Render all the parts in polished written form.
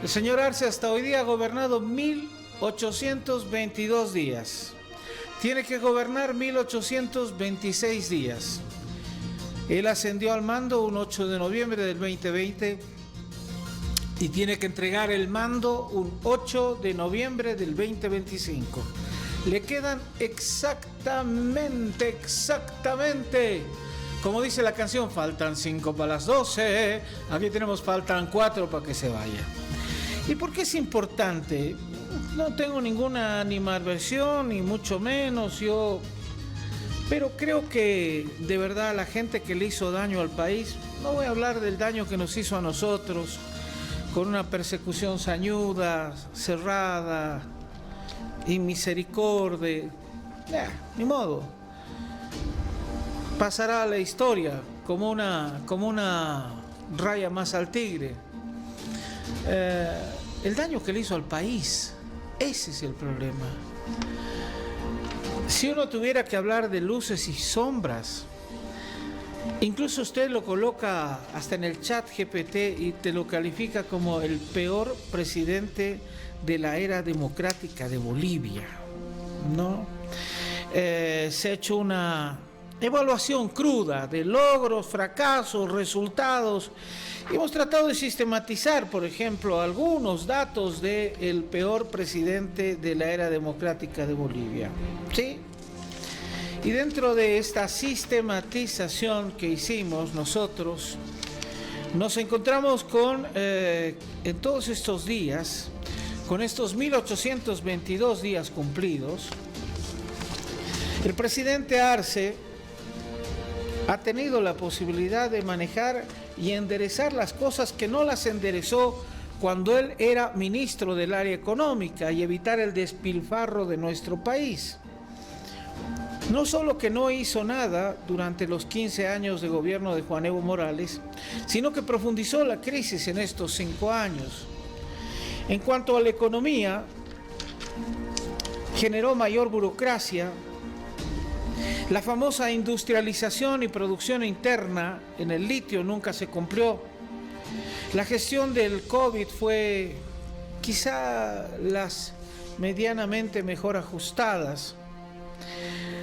El señor Arce hasta hoy día ha gobernado 1822 días. Tiene que gobernar 1826 días. Él ascendió al mando un 8 de noviembre del 2020 y tiene que entregar el mando un 8 de noviembre del 2025. Le quedan exactamente, como dice la canción, faltan 5 para las 12. Aquí tenemos faltan 4 para que se vaya. ¿Y por qué es importante? No tengo ninguna animadversión, ni mucho menos, pero creo que de verdad la gente que le hizo daño al país, no voy a hablar del daño que nos hizo a nosotros, con una persecución sañuda, cerrada, inmisericordia, ni modo. Pasará a la historia como una raya más al tigre. El daño que le hizo al país, ese es el problema. Si uno tuviera que hablar de luces y sombras, incluso usted lo coloca hasta en el chat GPT y te lo califica como el peor presidente de la era democrática de Bolivia, ¿no? Se ha hecho una evaluación cruda de logros, fracasos, resultados. Hemos tratado de sistematizar, por ejemplo, algunos datos del peor presidente de la era democrática de Bolivia, ¿sí? Y dentro de esta sistematización que hicimos nosotros, nos encontramos con, en todos estos días, con estos 1822 días cumplidos, el presidente Arce ha tenido la posibilidad de manejar y enderezar las cosas que no las enderezó cuando él era ministro del área económica y evitar el despilfarro de nuestro país. No solo que no hizo nada durante los 15 años de gobierno de Juan Evo Morales, sino que profundizó la crisis en estos 5 años. En cuanto a la economía, generó mayor burocracia. La famosa industrialización y producción interna en el litio nunca se cumplió. La gestión del COVID fue quizá las medianamente mejor ajustadas.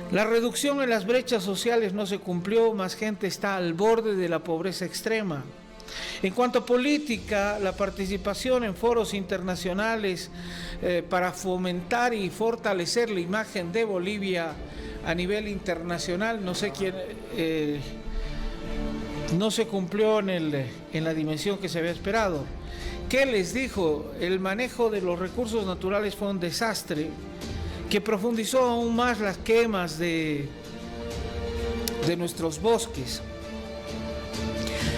La reducción en las brechas sociales no se cumplió, más gente está al borde de la pobreza extrema. En cuanto a política, la participación en foros internacionales para fomentar y fortalecer la imagen de Bolivia a nivel internacional, no se cumplió en la dimensión que se había esperado. ¿Qué les dijo? El manejo de los recursos naturales fue un desastre que profundizó aún más las quemas de nuestros bosques.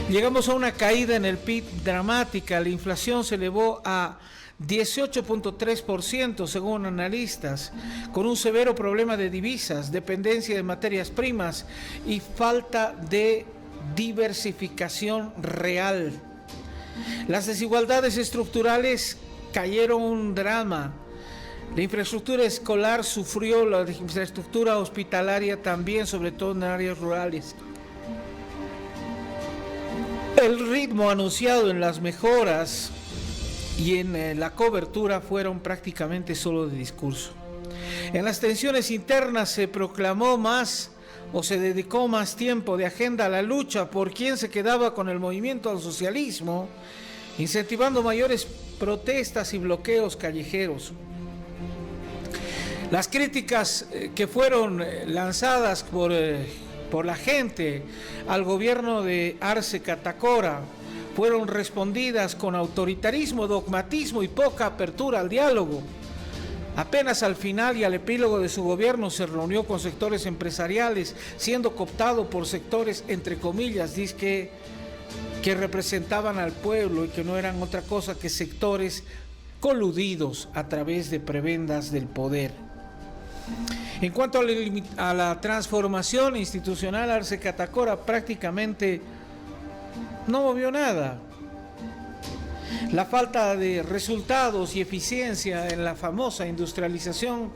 Llegamos a una caída en el PIB dramática, la inflación se elevó a 18.3% según analistas, con un severo problema de divisas, dependencia de materias primas y falta de diversificación real. Las desigualdades estructurales cayeron un drama. La infraestructura escolar sufrió, la infraestructura hospitalaria también, sobre todo en áreas rurales. El ritmo anunciado en las mejoras y en la cobertura fueron prácticamente solo de discurso. En las tensiones internas se proclamó más o se dedicó más tiempo de agenda a la lucha por quien se quedaba con el movimiento al socialismo, incentivando mayores protestas y bloqueos callejeros. Las críticas que fueron lanzadas por la gente al gobierno de Arce Catacora fueron respondidas con autoritarismo, dogmatismo y poca apertura al diálogo. Apenas al final y al epílogo de su gobierno se reunió con sectores empresariales, siendo cooptado por sectores, entre comillas, que representaban al pueblo y que no eran otra cosa que sectores coludidos a través de prebendas del poder. En cuanto a la transformación institucional, Arce Catacora prácticamente no movió nada. La falta de resultados y eficiencia en la famosa industrialización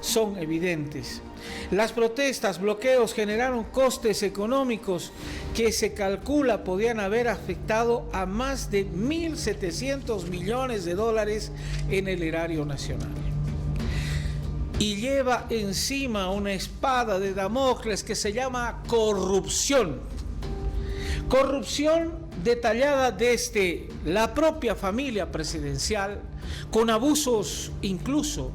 son evidentes. Las protestas, bloqueos generaron costes económicos que se calcula podían haber afectado a más de 1.700 millones de dólares en el erario nacional. Y lleva encima una espada de Damocles que se llama corrupción. Corrupción detallada desde la propia familia presidencial, con abusos, incluso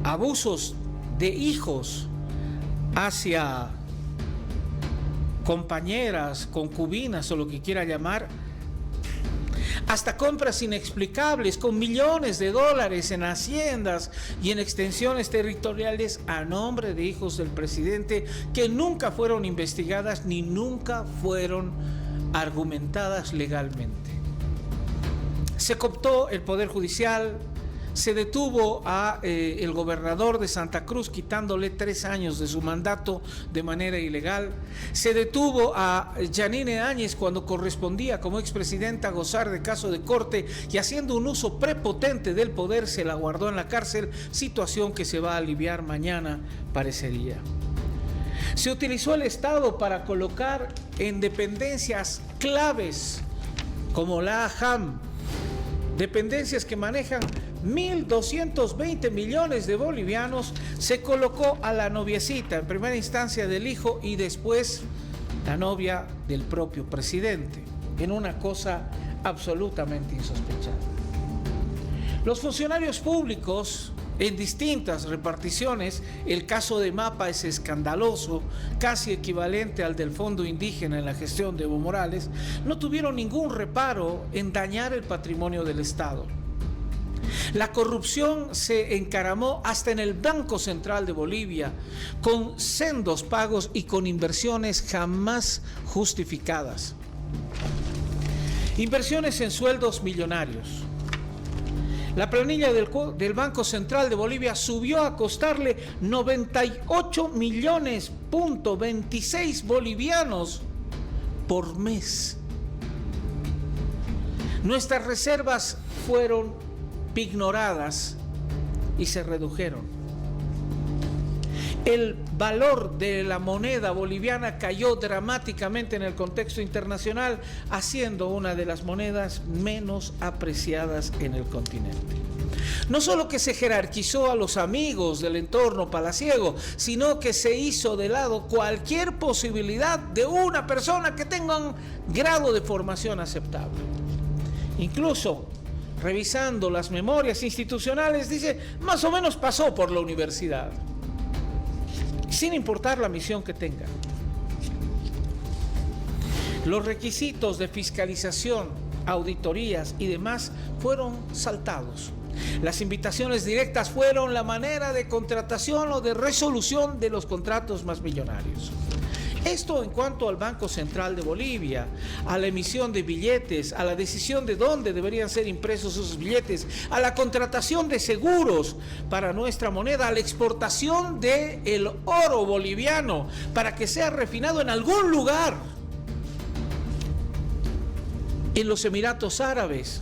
abusos de hijos hacia compañeras, concubinas o lo que quiera llamar, hasta compras inexplicables con millones de dólares en haciendas y en extensiones territoriales a nombre de hijos del presidente que nunca fueron investigadas ni nunca fueron argumentadas legalmente. Se cooptó el Poder Judicial, se detuvo a el gobernador de Santa Cruz quitándole 3 años de su mandato de manera ilegal. Se detuvo a Yanine Áñez cuando correspondía como expresidenta gozar de caso de corte y haciendo un uso prepotente del poder se la guardó en la cárcel, situación que se va a aliviar mañana, parecería. Se utilizó el Estado para colocar en dependencias claves como la AJAM, dependencias que manejan 1.220 millones de bolivianos, se colocó a la noviecita, en primera instancia del hijo y después la novia del propio presidente, en una cosa absolutamente insospechada. Los funcionarios públicos en distintas reparticiones, el caso de Mapa es escandaloso, casi equivalente al del Fondo Indígena en la gestión de Evo Morales, no tuvieron ningún reparo en dañar el patrimonio del Estado. La corrupción se encaramó hasta en el Banco Central de Bolivia, con sendos pagos y con inversiones jamás justificadas. Inversiones en sueldos millonarios. La planilla del Banco Central de Bolivia subió a costarle 98 millones.26 bolivianos por mes. Nuestras reservas fueron ignoradas y se redujeron. El valor de la moneda boliviana cayó dramáticamente en el contexto internacional, haciendo una de las monedas menos apreciadas en el continente. No solo que se jerarquizó a los amigos del entorno palaciego, sino que se hizo de lado cualquier posibilidad de una persona que tenga un grado de formación aceptable. Incluso revisando las memorias institucionales, dice, más o menos pasó por la universidad, sin importar la misión que tenga. Los requisitos de fiscalización, auditorías y demás fueron saltados. Las invitaciones directas fueron la manera de contratación o de resolución de los contratos más millonarios. Esto en cuanto al Banco Central de Bolivia, a la emisión de billetes, a la decisión de dónde deberían ser impresos esos billetes, a la contratación de seguros para nuestra moneda, a la exportación del oro boliviano para que sea refinado en algún lugar en los Emiratos Árabes,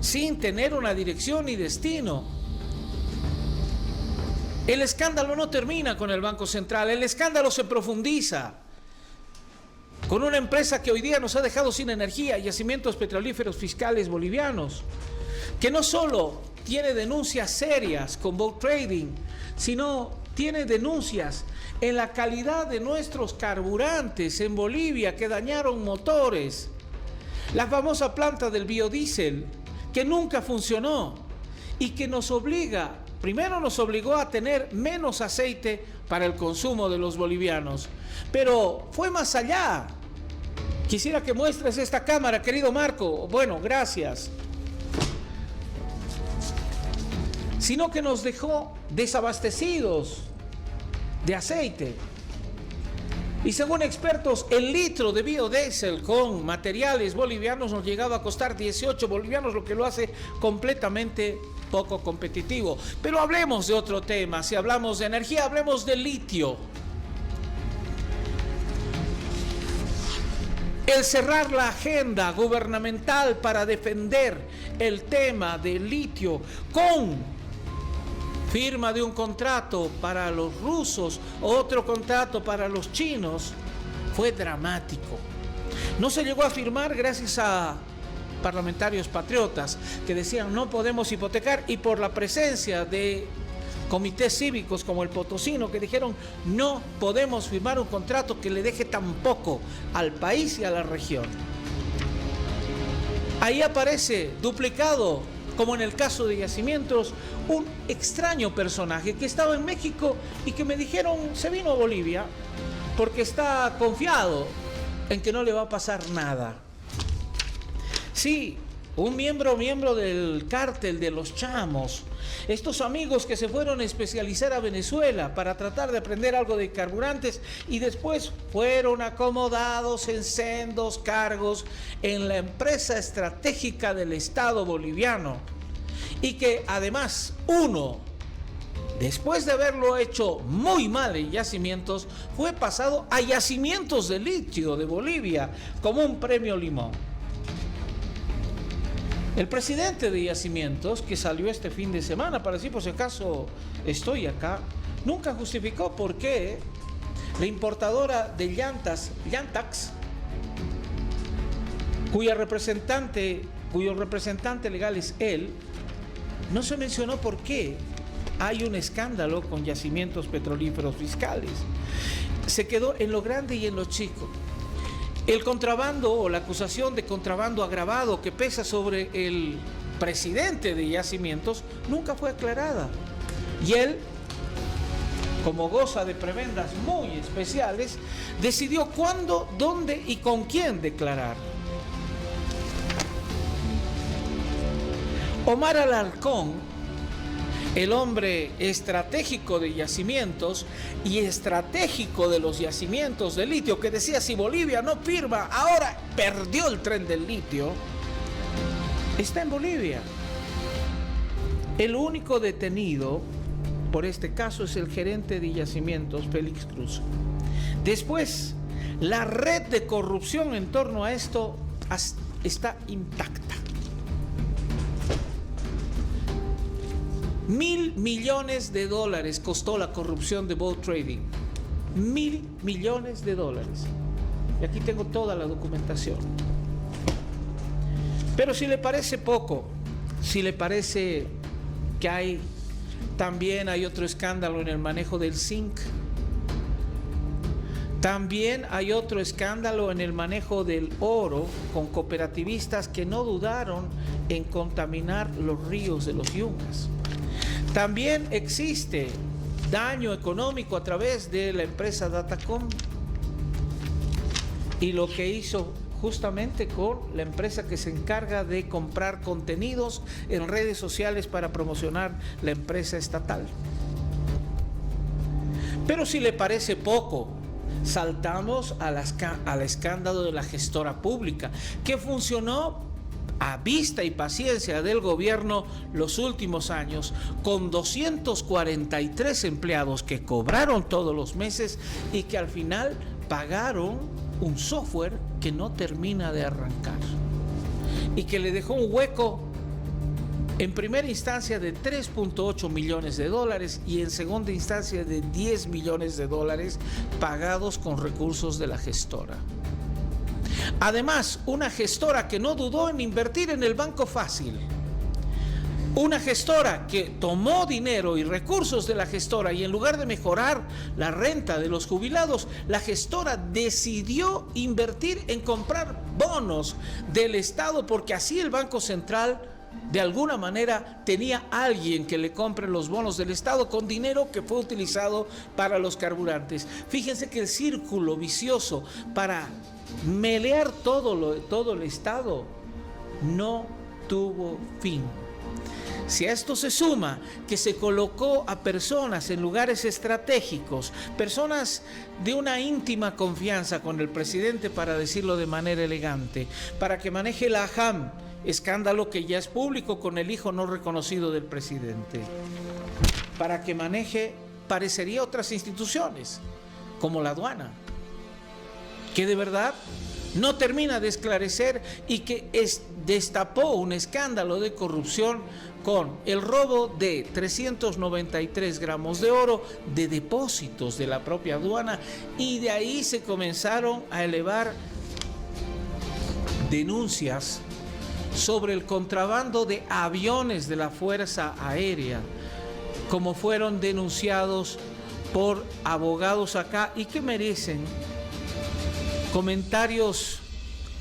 sin tener una dirección ni destino. El escándalo no termina con el Banco Central, el escándalo se profundiza con una empresa que hoy día nos ha dejado sin energía, yacimientos petrolíferos fiscales bolivianos, que no solo tiene denuncias serias con Boat Trading, sino tiene denuncias en la calidad de nuestros carburantes en Bolivia que dañaron motores, la famosa planta del biodiesel que nunca funcionó y que nos obligó a tener menos aceite para el consumo de los bolivianos. Pero fue más allá. Quisiera que muestres esta cámara, querido Marco. Bueno, gracias. Sino que nos dejó desabastecidos de aceite. Y según expertos, el litro de biodiesel con materiales bolivianos nos llegaba a costar 18 bolivianos, lo que lo hace completamente poco competitivo. Pero hablemos de otro tema. Si hablamos de energía, hablemos de litio. El cerrar la agenda gubernamental para defender el tema del litio con firma de un contrato para los rusos, otro contrato para los chinos, fue dramático. No se llegó a firmar gracias a parlamentarios patriotas que decían no podemos hipotecar, y por la presencia de comités cívicos como el potosino que dijeron no podemos firmar un contrato que le deje tan poco al país y a la región. Ahí aparece duplicado, como en el caso de Yacimientos, un extraño personaje que estaba en México y que me dijeron se vino a Bolivia porque está confiado en que no le va a pasar nada. Sí, un miembro del cártel de los Chamos, estos amigos que se fueron a especializar a Venezuela para tratar de aprender algo de carburantes y después fueron acomodados en sendos cargos en la empresa estratégica del Estado boliviano, y que además uno, después de haberlo hecho muy mal en Yacimientos, fue pasado a Yacimientos de Litio de Bolivia como un premio Limón. El presidente de Yacimientos, que salió este fin de semana para decir por si acaso estoy acá, nunca justificó por qué la importadora de llantas, Llantax, cuyo representante legal es él, no se mencionó por qué hay un escándalo con yacimientos petrolíferos fiscales. Se quedó en lo grande y en lo chico. El contrabando o la acusación de contrabando agravado que pesa sobre el presidente de Yacimientos nunca fue aclarada. Y él, como goza de prebendas muy especiales, decidió cuándo, dónde y con quién declarar. Omar Alarcón, el hombre estratégico de Yacimientos y estratégico de los yacimientos de litio, que decía si Bolivia no firma, ahora perdió el tren del litio, está en Bolivia. El único detenido por este caso es el gerente de Yacimientos, Félix Cruz. Después, la red de corrupción en torno a esto está intacta. $1.000 millones costó la corrupción de Boat Trading. $1.000 millones. Y aquí tengo toda la documentación. Pero si le parece poco, si le parece que también hay otro escándalo en el manejo del zinc, también hay otro escándalo en el manejo del oro con cooperativistas que no dudaron en contaminar los ríos de los Yungas. También existe daño económico a través de la empresa Datacom y lo que hizo justamente con la empresa que se encarga de comprar contenidos en redes sociales para promocionar la empresa estatal. Pero si le parece poco, saltamos al escándalo de la gestora pública, que funcionó a vista y paciencia del gobierno los últimos años, con 243 empleados que cobraron todos los meses y que al final pagaron un software que no termina de arrancar y que le dejó un hueco en primera instancia de $3.8 millones y en segunda instancia de $10 millones pagados con recursos de la gestora. Además, una gestora que no dudó en invertir en el banco fácil. Una gestora que tomó dinero y recursos de la gestora y en lugar de mejorar la renta de los jubilados, la gestora decidió invertir en comprar bonos del Estado, porque así el Banco Central de alguna manera tenía alguien que le compre los bonos del Estado con dinero que fue utilizado para los carburantes. Fíjense que el círculo vicioso para melear todo el Estado no tuvo fin. Si a esto se suma que se colocó a personas en lugares estratégicos, personas de una íntima confianza con el presidente, para decirlo de manera elegante, para que maneje la AJAM, escándalo que ya es público con el hijo no reconocido del presidente, para que maneje, parecería, otras instituciones, como la aduana, que de verdad no termina de esclarecer y que destapó un escándalo de corrupción con el robo de 393 gramos de oro de depósitos de la propia aduana, y de ahí se comenzaron a elevar denuncias sobre el contrabando de aviones de la Fuerza Aérea, como fueron denunciados por abogados acá y que merecen comentarios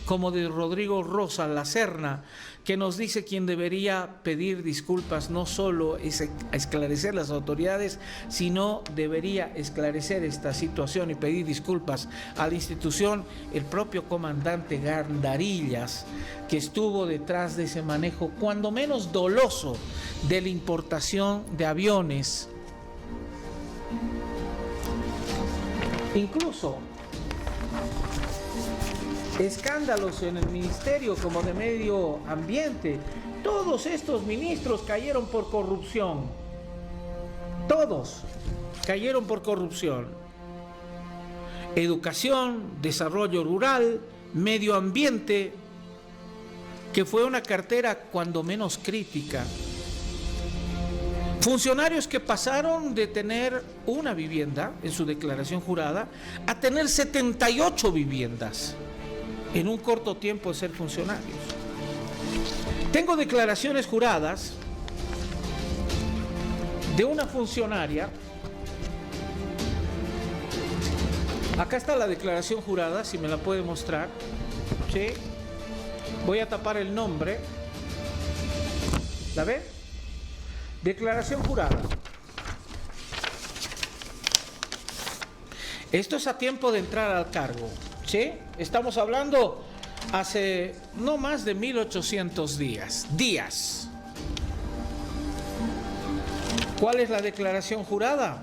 como de Rodrigo Rosa Lacerna, que nos dice quien debería pedir disculpas no solo es esclarecer las autoridades, sino debería esclarecer esta situación y pedir disculpas a la institución, el propio comandante Gandarillas, que estuvo detrás de ese manejo, cuando menos doloso, de la importación de aviones. Incluso escándalos en el ministerio como de Medio Ambiente. Todos estos ministros cayeron por corrupción. Todos cayeron por corrupción. Educación, desarrollo rural, medio ambiente, que fue una cartera cuando menos crítica. Funcionarios que pasaron de tener una vivienda en su declaración jurada a tener 78 viviendas en un corto tiempo de ser funcionarios. Tengo declaraciones juradas de una funcionaria. Acá está la declaración jurada, si me la puede mostrar. ¿Sí? Voy a tapar el nombre. ¿La ve? Declaración jurada. Esto es a tiempo de entrar al cargo. ¿Sí? Estamos hablando hace no más de 1800 días. ¿Cuál es la declaración jurada?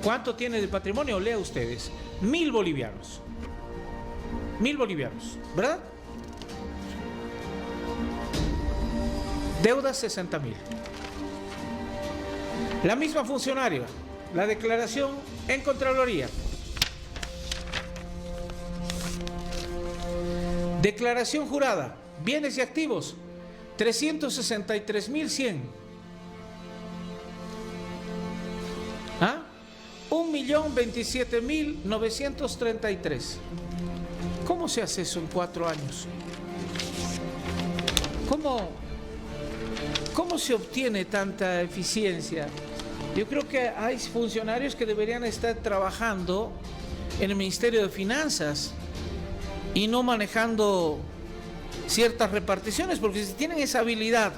¿Cuánto tiene de patrimonio? Lea ustedes. 1000 bolivianos. 1000 bolivianos, ¿verdad? Deudas 60.000. La misma funcionaria, la declaración en Contraloría. Declaración jurada, bienes y activos, 363.100. ¿Ah? 1.027.933. ¿Cómo se hace eso en 4 años? ¿Cómo se obtiene tanta eficiencia? Yo creo que hay funcionarios que deberían estar trabajando en el Ministerio de Finanzas y no manejando ciertas reparticiones, porque si tienen esa habilidad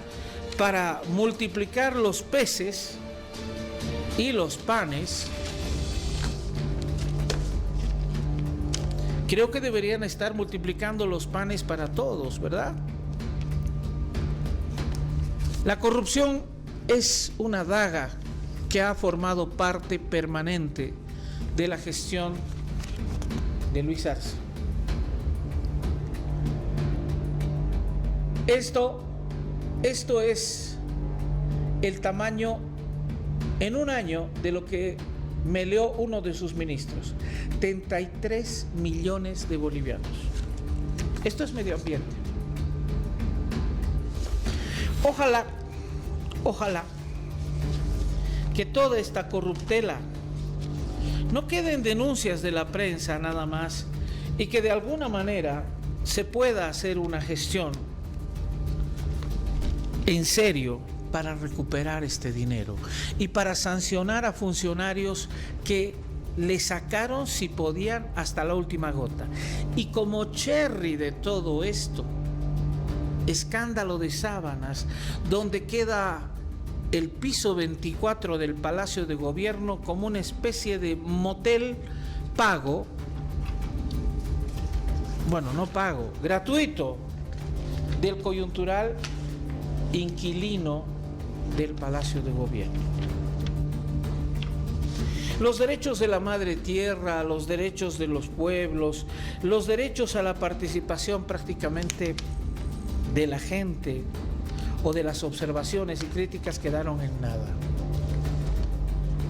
para multiplicar los peces y los panes, creo que deberían estar multiplicando los panes para todos, ¿verdad? La corrupción es una daga que ha formado parte permanente de la gestión de Luis Arce. Esto es el tamaño en un año de lo que meleó uno de sus ministros. 33 millones de bolivianos. Esto es medio ambiente. Ojalá que toda esta corruptela no quede en denuncias de la prensa nada más, y que de alguna manera se pueda hacer una gestión en serio para recuperar este dinero y para sancionar a funcionarios que le sacaron, si podían, hasta la última gota. Y como cherry de todo esto, escándalo de sábanas, donde queda el piso 24 del Palacio de Gobierno como una especie de motel pago, bueno, no pago, gratuito, del coyuntural inquilino del Palacio de Gobierno. Los derechos de la madre tierra, los derechos de los pueblos, los derechos a la participación prácticamente de la gente o de las observaciones y críticas quedaron en nada.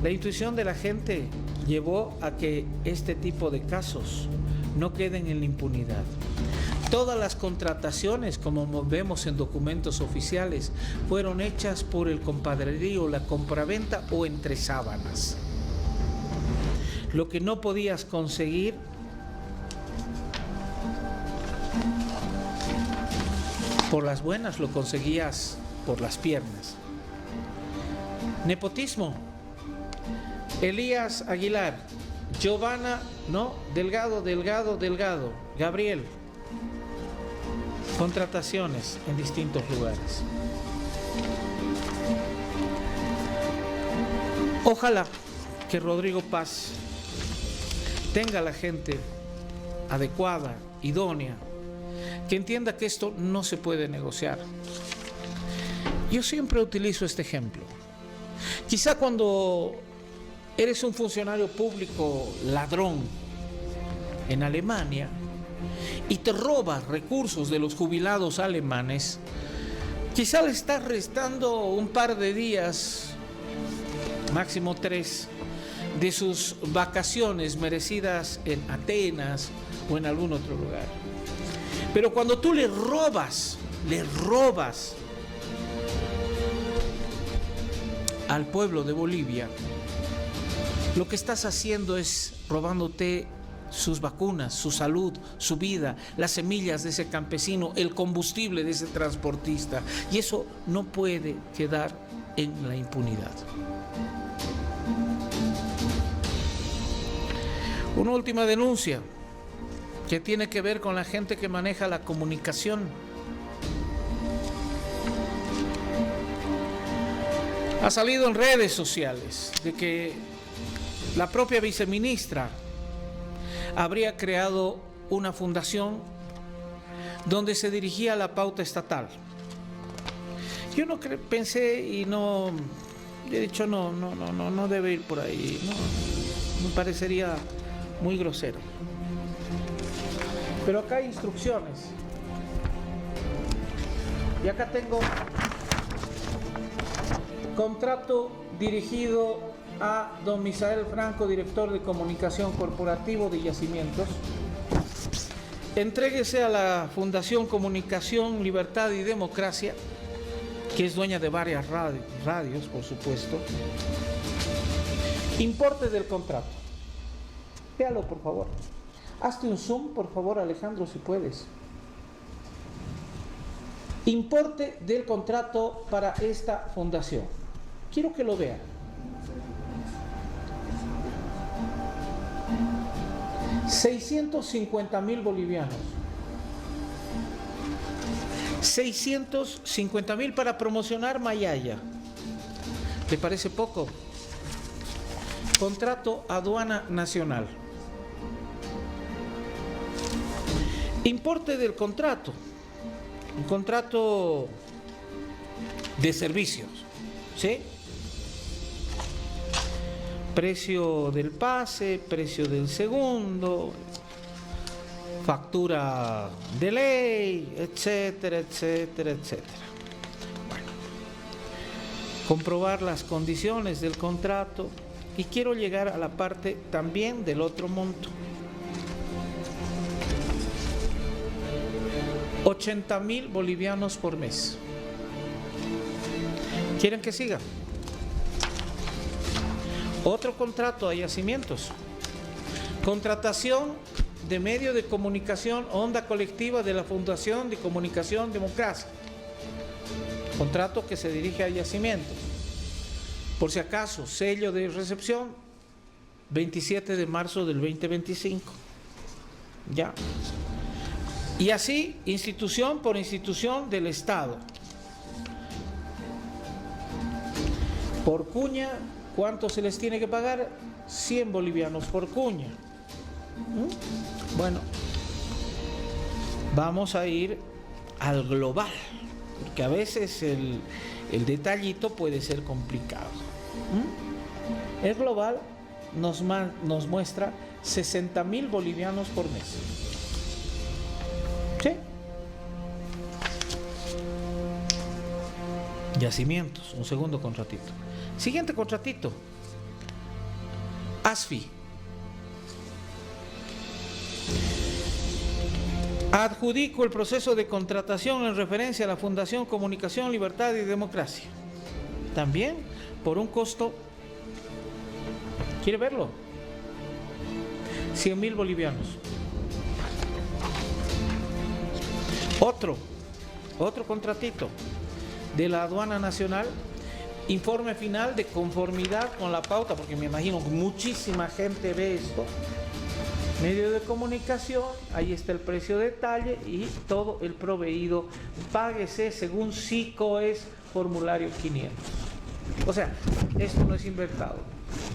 La intuición de la gente llevó a que este tipo de casos no queden en la impunidad. Todas las contrataciones, como vemos en documentos oficiales, fueron hechas por el compadrerío, la compraventa o entre sábanas. Lo que no podías conseguir por las buenas, lo conseguías por las piernas. Nepotismo. Elías Aguilar, Giovanna, Delgado, Gabriel. Contrataciones en distintos lugares. Ojalá que Rodrigo Paz tenga la gente adecuada, idónea, que entienda que esto no se puede negociar. Yo siempre utilizo este ejemplo. Quizá cuando eres un funcionario público ladrón en Alemania y te robas recursos de los jubilados alemanes, quizá le estás restando un par de días, máximo 3, de sus vacaciones merecidas en Atenas o en algún otro lugar. Pero cuando tú le robas al pueblo de Bolivia, lo que estás haciendo es robándote sus vacunas, su salud, su vida, las semillas de ese campesino, el combustible de ese transportista. Y eso no puede quedar en la impunidad. Una última denuncia que tiene que ver con la gente que maneja la comunicación. Ha salido en redes sociales de que la propia viceministra habría creado una fundación donde se dirigía la pauta estatal. Yo pensé y no, he dicho no debe ir por ahí, no, me parecería muy grosero. Pero acá hay instrucciones. Y acá tengo contrato dirigido a don Misael Franco, director de comunicación corporativo de Yacimientos. Entréguese a la Fundación Comunicación, Libertad y Democracia, que es dueña de varias radios, por supuesto. Importe del contrato. Véalo, por favor. Hazte un zoom, por favor, Alejandro, si puedes. Importe del contrato para esta fundación. Quiero que lo vean. 650.000 bolivianos. 650.000 para promocionar Mayaya. ¿Le parece poco? Contrato Aduana Nacional. Importe del contrato. Un contrato de servicios. ¿Sí? Precio del pase, precio del segundo, factura de ley, etcétera, etcétera, etcétera. Bueno, comprobar las condiciones del contrato y quiero llegar a la parte también del otro monto. 80.000 bolivianos por mes. ¿Quieren que siga? Otro contrato a Yacimientos. Contratación de medio de comunicación Onda Colectiva de la Fundación de Comunicación Democracia. Contrato que se dirige a Yacimientos. Por si acaso, sello de recepción 27 de marzo del 2025. Ya. Y así, institución por institución del Estado. Por cuña, ¿cuánto se les tiene que pagar? 100 bolivianos por cuña. Bueno, vamos a ir al global, porque a veces el detallito puede ser complicado. El global nos muestra 60.000 bolivianos por mes. ¿Sí? Yacimientos, un segundo contratito. Siguiente contratito. ASFI. Adjudico el proceso de contratación en referencia a la Fundación Comunicación, Libertad y Democracia. También por un costo, ¿quiere verlo? 100.000 bolivianos. Otro contratito de la Aduana Nacional, informe final de conformidad con la pauta, porque me imagino que muchísima gente ve esto. Medio de comunicación, ahí está el precio de detalle y todo el proveído. Páguese según SICOES formulario 500. O sea, esto no es inventado.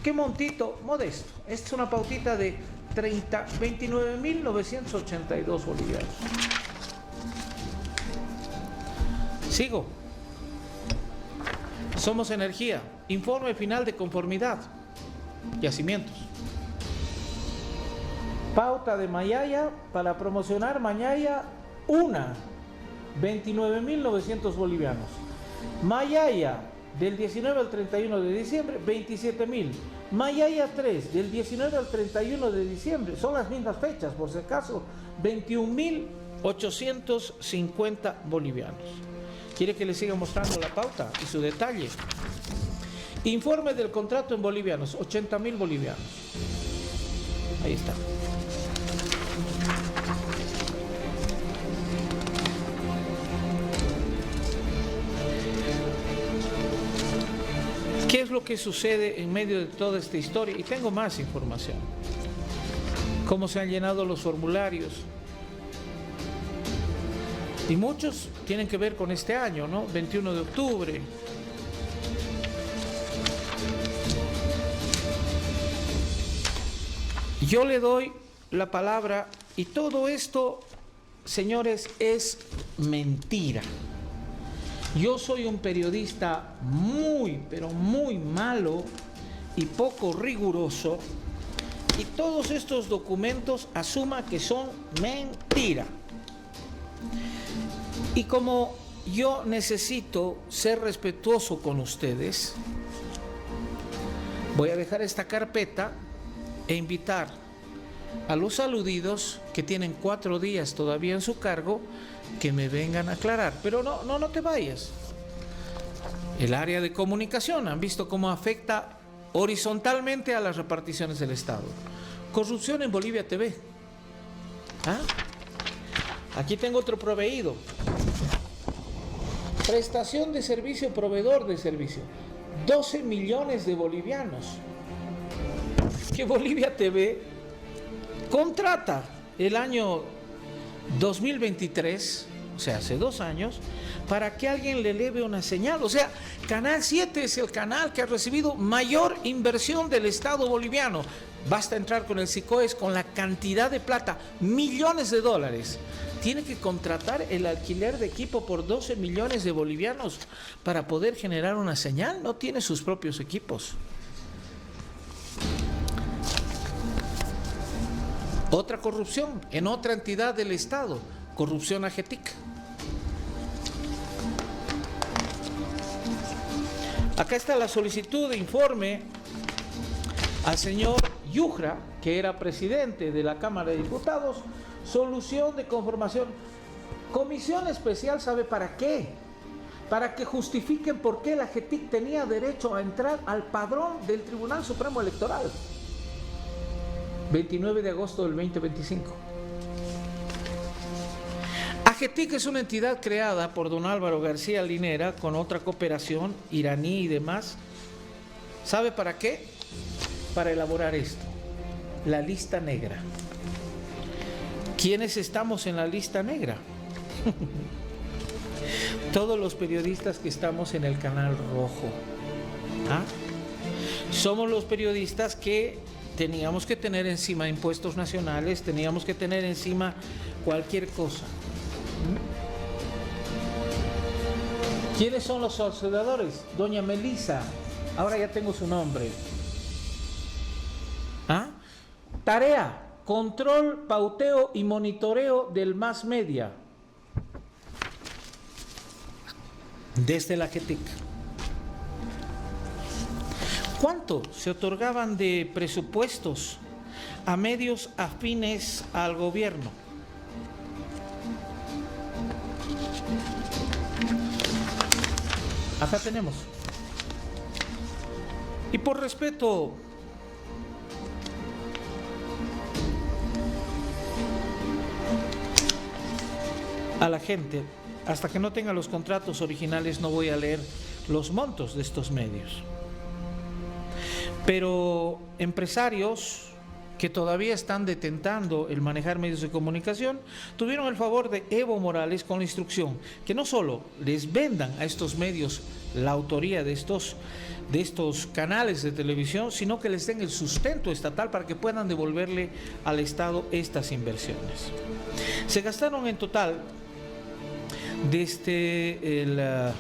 ¿Qué montito? Modesto. Esta es una pautita de 29.982 bolivianos. Sigo. Somos Energía. Informe final de conformidad. Yacimientos. Pauta de Mayaya para promocionar Mayaya 29.900 bolivianos. Mayaya del 19 al 31 de diciembre, 27.000. Mayaya 3 del 19 al 31 de diciembre, son las mismas fechas, por si acaso, 21.850 bolivianos. ¿Quiere que le siga mostrando la pauta y su detalle? Informe del contrato en bolivianos, 80.000 bolivianos. Ahí está. ¿Qué es lo que sucede en medio de toda esta historia? Y tengo más información. Cómo se han llenado los formularios. Y muchos tienen que ver con este año, ¿no? 21 de octubre. Yo le doy la palabra y todo esto, señores, es mentira. Yo soy un periodista muy, pero muy malo y poco riguroso, y todos estos documentos asuma que son mentira. Y como yo necesito ser respetuoso con ustedes, voy a dejar esta carpeta e invitar a los aludidos que tienen 4 días todavía en su cargo que me vengan a aclarar. Pero no te vayas. El área de comunicación, han visto cómo afecta horizontalmente a las reparticiones del Estado. Corrupción en Bolivia TV. ¿Ah? Aquí tengo otro proveído. Prestación de servicio, proveedor de servicio. 12 millones de bolivianos. Que Bolivia TV contrata el año 2023, o sea, hace 2 años, para que alguien le eleve una señal. O sea, Canal 7 es el canal que ha recibido mayor inversión del Estado boliviano. Basta entrar con el SICOES con la cantidad de plata, millones de dólares. Tiene que contratar el alquiler de equipo por 12 millones de bolivianos para poder generar una señal. No tiene sus propios equipos. Otra corrupción en otra entidad del Estado, corrupción AGETIC. Acá está la solicitud de informe al señor Yujra, que era presidente de la Cámara de Diputados, solución de conformación. Comisión especial, ¿sabe para qué? Para que justifiquen por qué la AGETIC tenía derecho a entrar al padrón del Tribunal Supremo Electoral. 29 de agosto del 2025. AGETIC es una entidad creada por don Álvaro García Linera con otra cooperación iraní y demás. ¿Sabe para qué? Para elaborar esto, la lista negra. ¿Quiénes estamos en la lista negra? Todos los periodistas que estamos en el canal rojo. ¿Ah? Somos los periodistas que teníamos que tener encima impuestos nacionales, teníamos que tener encima cualquier cosa. ¿Quiénes son los asociadores? Doña Melisa, ahora ya tengo su nombre. ¿Ah? Tarea: control, pauteo y monitoreo del Mass Media desde la AGETIC. ¿Cuánto se otorgaban de presupuestos a medios afines al gobierno? Acá tenemos. Y por respeto a la gente, hasta que no tenga los contratos originales no voy a leer los montos de estos medios. Pero empresarios que todavía están detentando el manejar medios de comunicación tuvieron el favor de Evo Morales con la instrucción que no solo les vendan a estos medios la autoría de estos canales de televisión, sino que les den el sustento estatal para que puedan devolverle al Estado estas inversiones. Se gastaron en total, desde el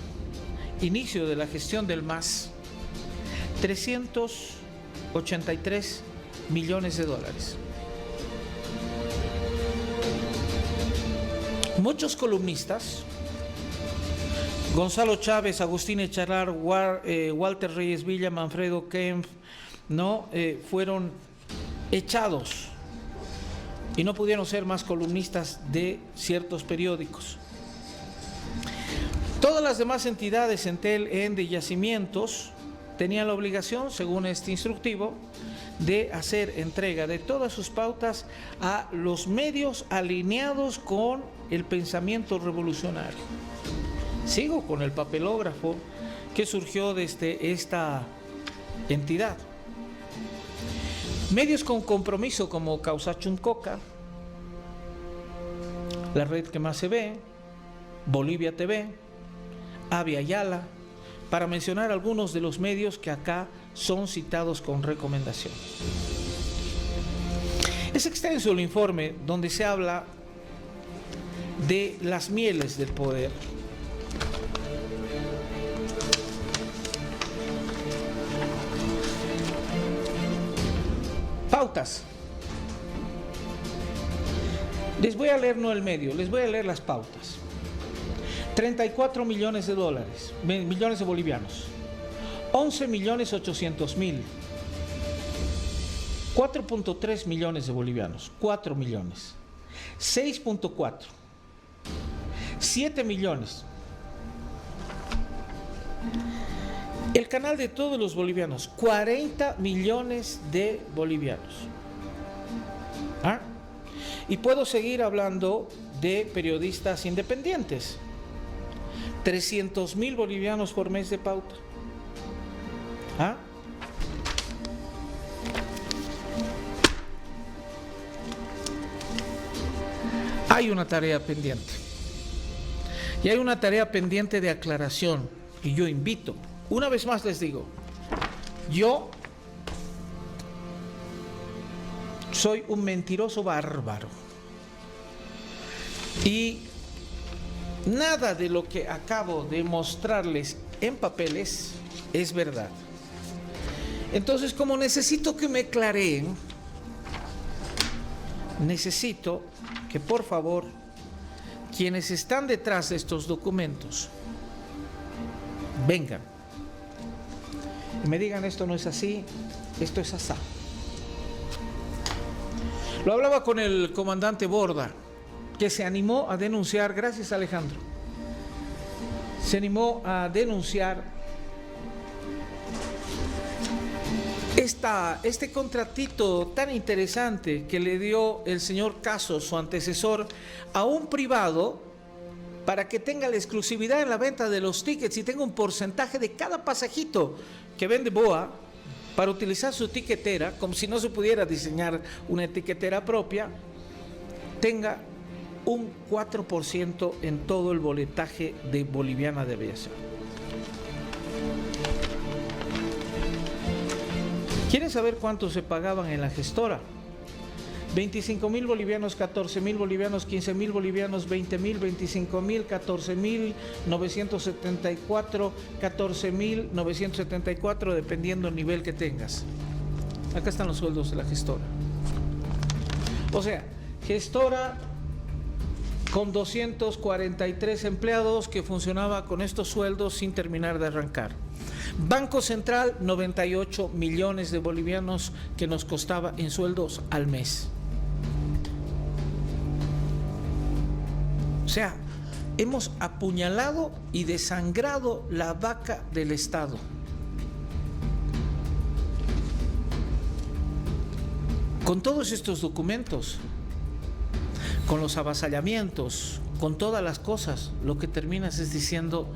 inicio de la gestión del MAS, 383 millones de dólares. Muchos columnistas, Gonzalo Chávez, Agustín Echalar, Walter Reyes Villa, Manfredo Kempf, fueron echados y no pudieron ser más columnistas de ciertos periódicos. Todas las demás entidades, Entel, ENDE y Yacimientos, tenían la obligación, según este instructivo, de hacer entrega de todas sus pautas a los medios alineados con el pensamiento revolucionario. Sigo con el papelógrafo que surgió desde esta entidad. Medios con compromiso como Causa Chuncoca, La Red que Más se Ve, Bolivia TV, Avia Yala, para mencionar algunos de los medios que acá son citados con recomendación. Es extenso el informe donde se habla de las mieles del poder. Pautas. Les voy a leer no el medio, les voy a leer las pautas. 34 millones de dólares, millones de bolivianos, 11.800.000, 4.3 millones de bolivianos, 4 millones, 6.4, 7 millones. El canal de todos los bolivianos, 40 millones de bolivianos. ¿Ah? Y puedo seguir hablando de periodistas independientes. 300.000 bolivianos por mes de pauta. ¿Ah? Hay una tarea pendiente. Y hay una tarea pendiente de aclaración. Y yo invito, una vez más les digo, yo soy un mentiroso bárbaro. Y nada de lo que acabo de mostrarles en papeles es verdad. Entonces, como necesito que me clareen, necesito que por favor quienes están detrás de estos documentos vengan y me digan: esto no es así, esto es asá. Lo hablaba con el comandante Borda, que se animó a denunciar, gracias Alejandro, se animó a denunciar este contratito tan interesante que le dio el señor Caso, su antecesor, a un privado para que tenga la exclusividad en la venta de los tickets y tenga un porcentaje de cada pasajito que vende BOA para utilizar su tiquetera, como si no se pudiera diseñar una etiquetera propia, tenga un 4% en todo el boletaje de Boliviana de Aviación. ¿Quieren saber cuánto se pagaban en la gestora? 25.000 bolivianos, 14.000 bolivianos, 15.000 bolivianos, 20.000, 25.000, 14.974, 14.974, dependiendo del nivel que tengas. Acá están los sueldos de la gestora. O sea, gestora con 243 empleados que funcionaba con estos sueldos sin terminar de arrancar. Banco Central, 98 millones de bolivianos que nos costaba en sueldos al mes. O sea, hemos apuñalado y desangrado la vaca del Estado. Con todos estos documentos, con los avasallamientos, con todas las cosas, lo que terminas es diciendo,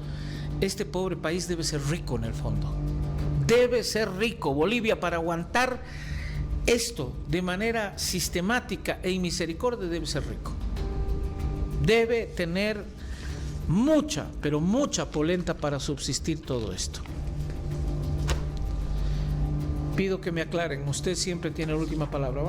este pobre país debe ser rico en el fondo. Debe ser rico. Bolivia, para aguantar esto de manera sistemática e inmisericordia, debe ser rico. Debe tener mucha, pero mucha polenta para subsistir todo esto. Pido que me aclaren. Usted siempre tiene la última palabra.